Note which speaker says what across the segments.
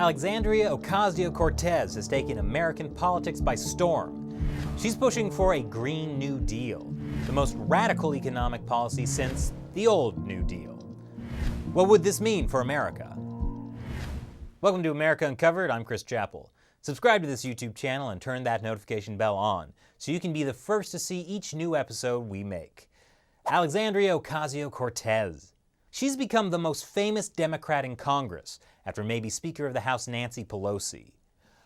Speaker 1: Alexandria Ocasio-Cortez has taken American politics by storm. She's pushing for a Green New Deal, the most radical economic policy since the old New Deal. What would this mean for America? Welcome to America Uncovered. I'm Chris Chappell. Subscribe to this YouTube channel and turn that notification bell on so you can be the first to see each new episode we make. Alexandria Ocasio-Cortez. She's become the most famous Democrat in Congress after maybe Speaker of the House Nancy Pelosi.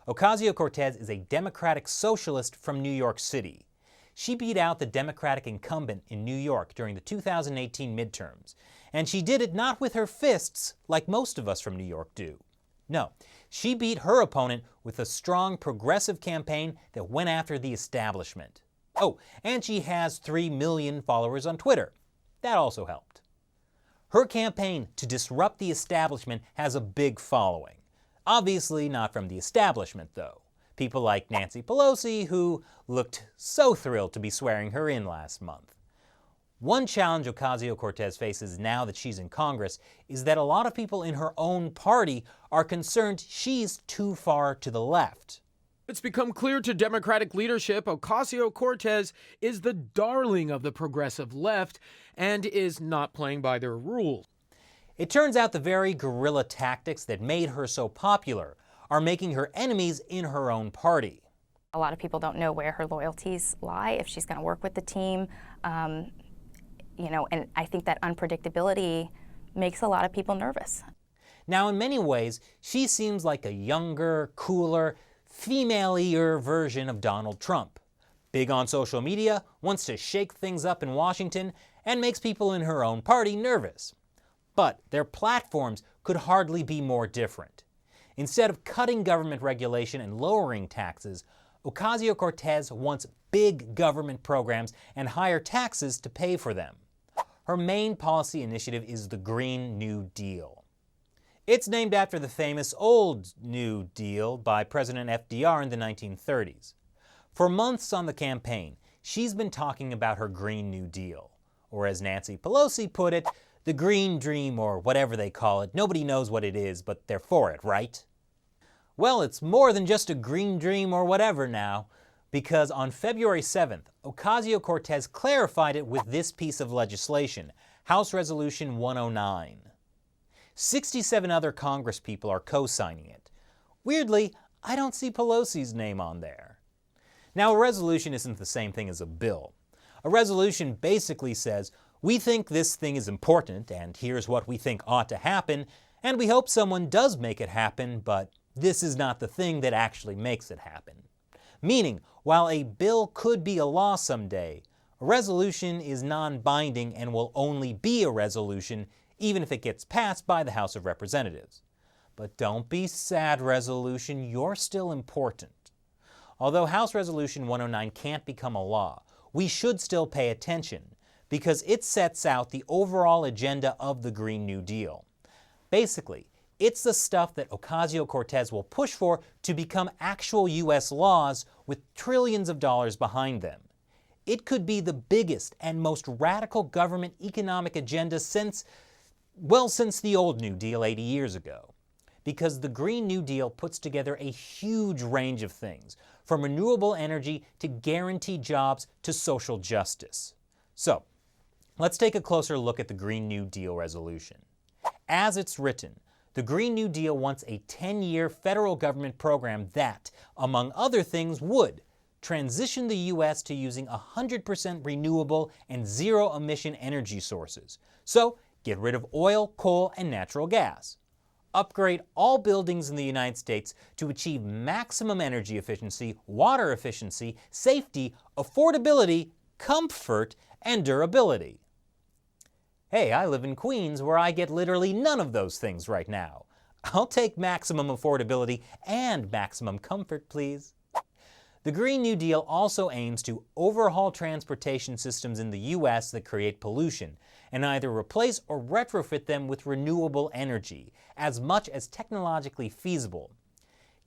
Speaker 1: Ocasio-Cortez is a Democratic socialist from New York City. She beat out the Democratic incumbent in New York during the 2018 midterms, and she did it not with her fists like most of us from New York do. No, she beat her opponent with a strong progressive campaign that went after the establishment. Oh, and she has 3 million followers on Twitter. That also helped. Her campaign to disrupt the establishment has a big following. Obviously not from the establishment, though. People like Nancy Pelosi, who looked so thrilled to be swearing her in last month. One challenge Ocasio-Cortez faces now that she's in Congress is that a lot of people in her own party are concerned she's too far to the left.
Speaker 2: It's become clear to Democratic leadership Ocasio-Cortez is the darling of the progressive left and is not playing by their rules.
Speaker 1: It turns out the very guerrilla tactics that made her so popular are making her enemies in her own party.
Speaker 3: A lot of people don't know where her loyalties lie, if she's going to work with the team. And I think that unpredictability makes a lot of people nervous.
Speaker 1: Now, in many ways, she seems like a younger, cooler, female-ier version of Donald Trump. Big on social media, wants to shake things up in Washington, and makes people in her own party nervous. But their platforms could hardly be more different. Instead of cutting government regulation and lowering taxes, Ocasio-Cortez wants big government programs and higher taxes to pay for them. Her main policy initiative is the Green New Deal. It's named after the famous Old New Deal by President FDR in the 1930s. For months on the campaign, she's been talking about her Green New Deal, or as Nancy Pelosi put it, the Green Dream or whatever they call it. Nobody knows what it is, but they're for it, right? Well, it's more than just a green dream or whatever now, because on February 7th, Ocasio-Cortez clarified it with this piece of legislation, House Resolution 109. 67 other Congresspeople are co-signing it. Weirdly, I don't see Pelosi's name on there. Now, a resolution isn't the same thing as a bill. A resolution basically says, we think this thing is important, and here's what we think ought to happen, and we hope someone does make it happen, but this is not the thing that actually makes it happen. Meaning, while a bill could be a law someday, a resolution is non-binding and will only be a resolution even if it gets passed by the House of Representatives. But don't be sad, resolution, you're still important. Although House Resolution 109 can't become a law, we should still pay attention, because it sets out the overall agenda of the Green New Deal. Basically, it's the stuff that Ocasio-Cortez will push for to become actual U.S. laws with trillions of dollars behind them. It could be the biggest and most radical government economic agenda since the old New Deal 80 years ago. Because the Green New Deal puts together a huge range of things, from renewable energy to guaranteed jobs to social justice. So, let's take a closer look at the Green New Deal resolution. As it's written, the Green New Deal wants a 10-year federal government program that, among other things, would transition the U.S. to using 100% renewable and zero-emission energy sources. So, get rid of oil, coal, and natural gas. Upgrade all buildings in the United States to achieve maximum energy efficiency, water efficiency, safety, affordability, comfort, and durability. Hey, I live in Queens where I get literally none of those things right now. I'll take maximum affordability and maximum comfort, please. The Green New Deal also aims to overhaul transportation systems in the U.S. that create pollution, and either replace or retrofit them with renewable energy, as much as technologically feasible.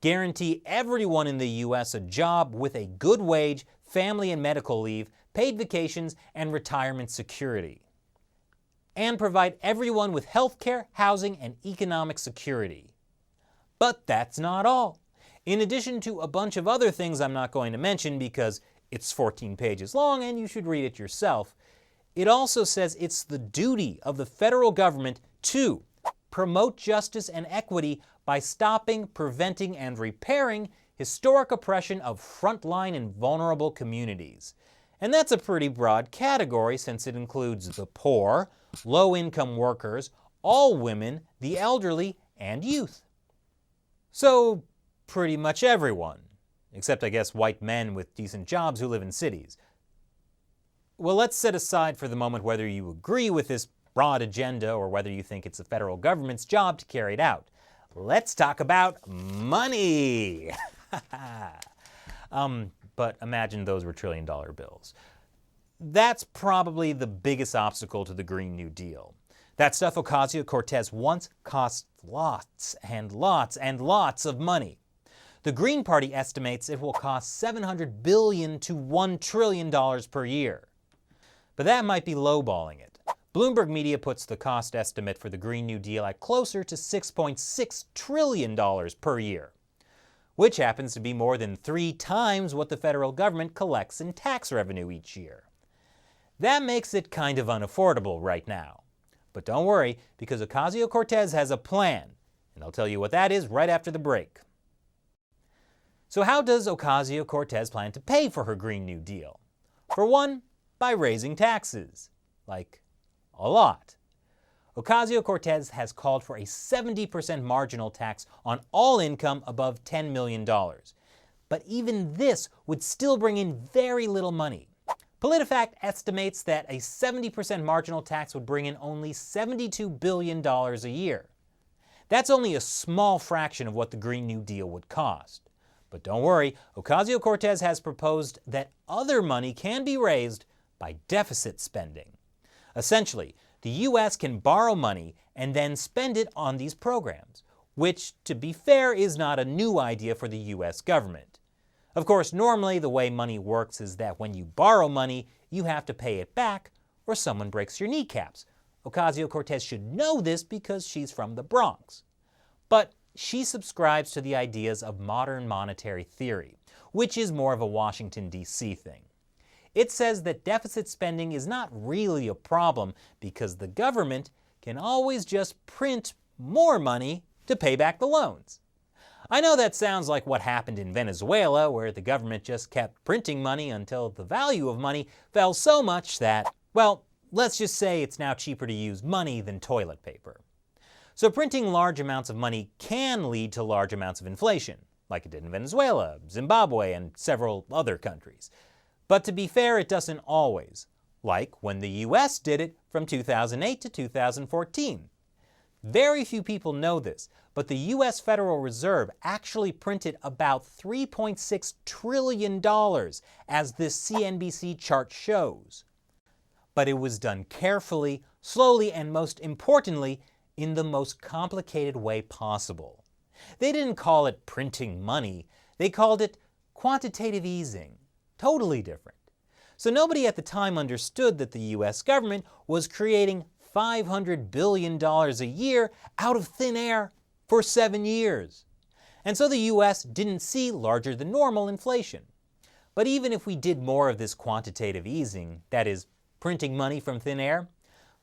Speaker 1: Guarantee everyone in the U.S. a job with a good wage, family and medical leave, paid vacations, and retirement security. And provide everyone with health care, housing, and economic security. But that's not all. In addition to a bunch of other things I'm not going to mention because it's 14 pages long and you should read it yourself, it also says it's the duty of the federal government to promote justice and equity by stopping, preventing, and repairing historic oppression of frontline and vulnerable communities. And that's a pretty broad category since it includes the poor, low-income workers, all women, the elderly, and youth. So, pretty much everyone, except I guess white men with decent jobs who live in cities. Well, let's set aside for the moment whether you agree with this broad agenda or whether you think it's the federal government's job to carry it out. Let's talk about money! But imagine those were trillion-dollar bills. That's probably the biggest obstacle to the Green New Deal. That stuff Ocasio-Cortez wants costs lots and lots and lots of money. The Green Party estimates it will cost $700 billion to $1 trillion per year. But that might be lowballing it. Bloomberg Media puts the cost estimate for the Green New Deal at closer to $6.6 trillion per year, which happens to be more than 3 times what the federal government collects in tax revenue each year. That makes it kind of unaffordable right now. But don't worry, because Ocasio-Cortez has a plan, and I'll tell you what that is right after the break. So how does Ocasio-Cortez plan to pay for her Green New Deal? For one, by raising taxes. Like, a lot. Ocasio-Cortez has called for a 70% marginal tax on all income above $10 million. But even this would still bring in very little money. PolitiFact estimates that a 70% marginal tax would bring in only $72 billion a year. That's only a small fraction of what the Green New Deal would cost. But don't worry, Ocasio-Cortez has proposed that other money can be raised by deficit spending. Essentially, the U.S. can borrow money and then spend it on these programs, which, to be fair, is not a new idea for the U.S. government. Of course, normally the way money works is that when you borrow money, you have to pay it back or someone breaks your kneecaps. Ocasio-Cortez should know this because she's from the Bronx. But she subscribes to the ideas of modern monetary theory, which is more of a Washington, D.C. thing. It says that deficit spending is not really a problem because the government can always just print more money to pay back the loans. I know that sounds like what happened in Venezuela, where the government just kept printing money until the value of money fell so much that, well, let's just say it's now cheaper to use money than toilet paper. So printing large amounts of money can lead to large amounts of inflation, like it did in Venezuela, Zimbabwe, and several other countries. But to be fair, it doesn't always, like when the U.S. did it from 2008 to 2014. Very few people know this, but the U.S. Federal Reserve actually printed about $3.6 trillion, as this CNBC chart shows. But it was done carefully, slowly, and most importantly, in the most complicated way possible. They didn't call it printing money, they called it quantitative easing. Totally different. So nobody at the time understood that the U.S. government was creating $500 billion a year out of thin air for 7 years. And so the U.S. didn't see larger than normal inflation. But even if we did more of this quantitative easing, that is, printing money from thin air,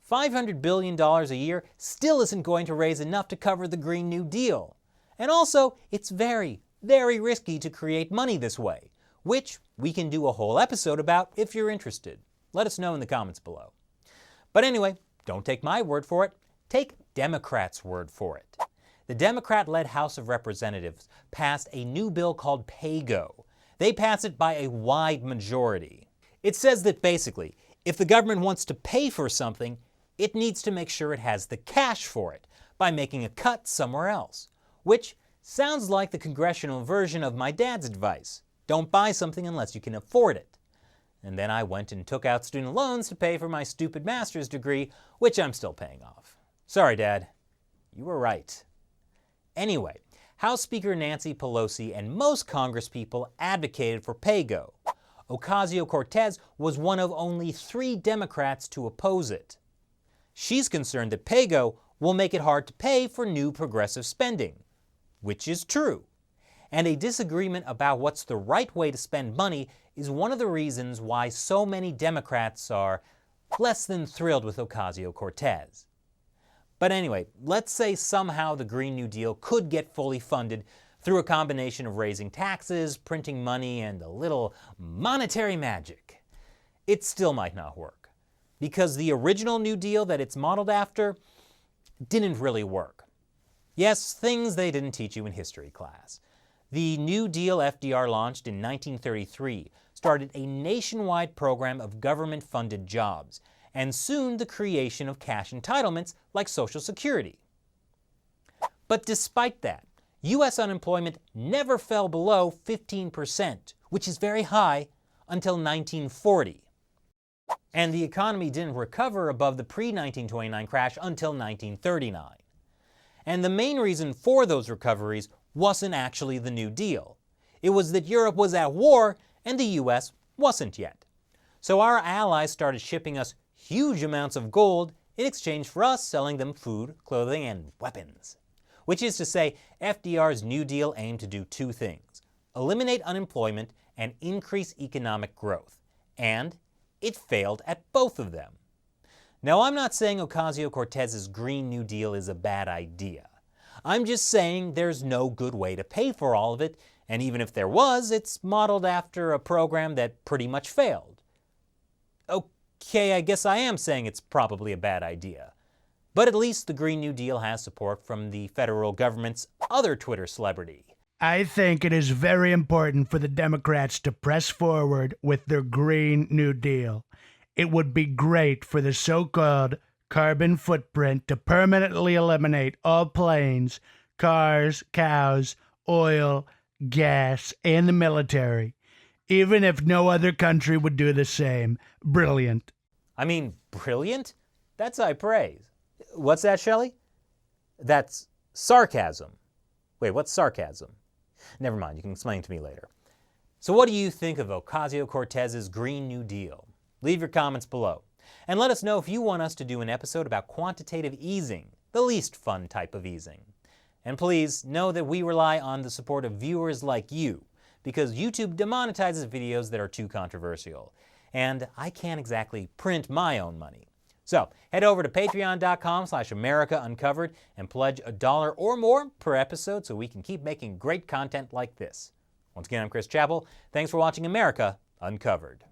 Speaker 1: $500 billion a year still isn't going to raise enough to cover the Green New Deal. And also, it's very, very risky to create money this way, which we can do a whole episode about if you're interested. Let us know in the comments below. But anyway, don't take my word for it. Take Democrats' word for it. The Democrat-led House of Representatives passed a new bill called PAYGO. They passed it by a wide majority. It says that basically, if the government wants to pay for something, it needs to make sure it has the cash for it by making a cut somewhere else, which sounds like the congressional version of my dad's advice. Don't buy something unless you can afford it. And then I went and took out student loans to pay for my stupid master's degree, which I'm still paying off. Sorry, Dad. You were right. Anyway, House Speaker Nancy Pelosi and most Congresspeople advocated for PAYGO. Ocasio-Cortez was one of only 3 Democrats to oppose it. She's concerned that PAYGO will make it hard to pay for new progressive spending. which is true. And a disagreement about what's the right way to spend money is one of the reasons why so many Democrats are less than thrilled with Ocasio-Cortez. But anyway, let's say somehow the Green New Deal could get fully funded through a combination of raising taxes, printing money, and a little monetary magic. It still might not work, because the original New Deal that it's modeled after didn't really work. Yes, things they didn't teach you in history class. The New Deal FDR launched in 1933 started a nationwide program of government-funded jobs, and soon the creation of cash entitlements like Social Security. But despite that, U.S. unemployment never fell below 15%, which is very high, until 1940. And the economy didn't recover above the pre-1929 crash until 1939. And the main reason for those recoveries wasn't actually the New Deal. It was that Europe was at war and the U.S. wasn't yet. So our allies started shipping us huge amounts of gold in exchange for us selling them food, clothing, and weapons. Which is to say, FDR's New Deal aimed to do two things: eliminate unemployment and increase economic growth. And it failed at both of them. Now, I'm not saying Ocasio-Cortez's Green New Deal is a bad idea. I'm just saying there's no good way to pay for all of it, and even if there was, it's modeled after a program that pretty much failed. Okay, I guess I am saying it's probably a bad idea. But at least the Green New Deal has support from the federal government's other Twitter celebrity.
Speaker 4: I think it is very important for the Democrats to press forward with their Green New Deal. It would be great for the so-called carbon footprint to permanently eliminate all planes, cars, cows, oil, gas, and the military, even if no other country would do the same. Brilliant.
Speaker 1: I mean, brilliant? That's high praise. What's that, Shelley? That's sarcasm. Wait, what's sarcasm? Never mind, you can explain it to me later. So what do you think of Ocasio-Cortez's Green New Deal? Leave your comments below. And let us know if you want us to do an episode about quantitative easing, the least fun type of easing. And please know that we rely on the support of viewers like you, because YouTube demonetizes videos that are too controversial. And I can't exactly print my own money. So head over to patreon.com/AmericaUncovered and pledge $1 or more per episode so we can keep making great content like this. Once again, I'm Chris Chappell. Thanks for watching America Uncovered.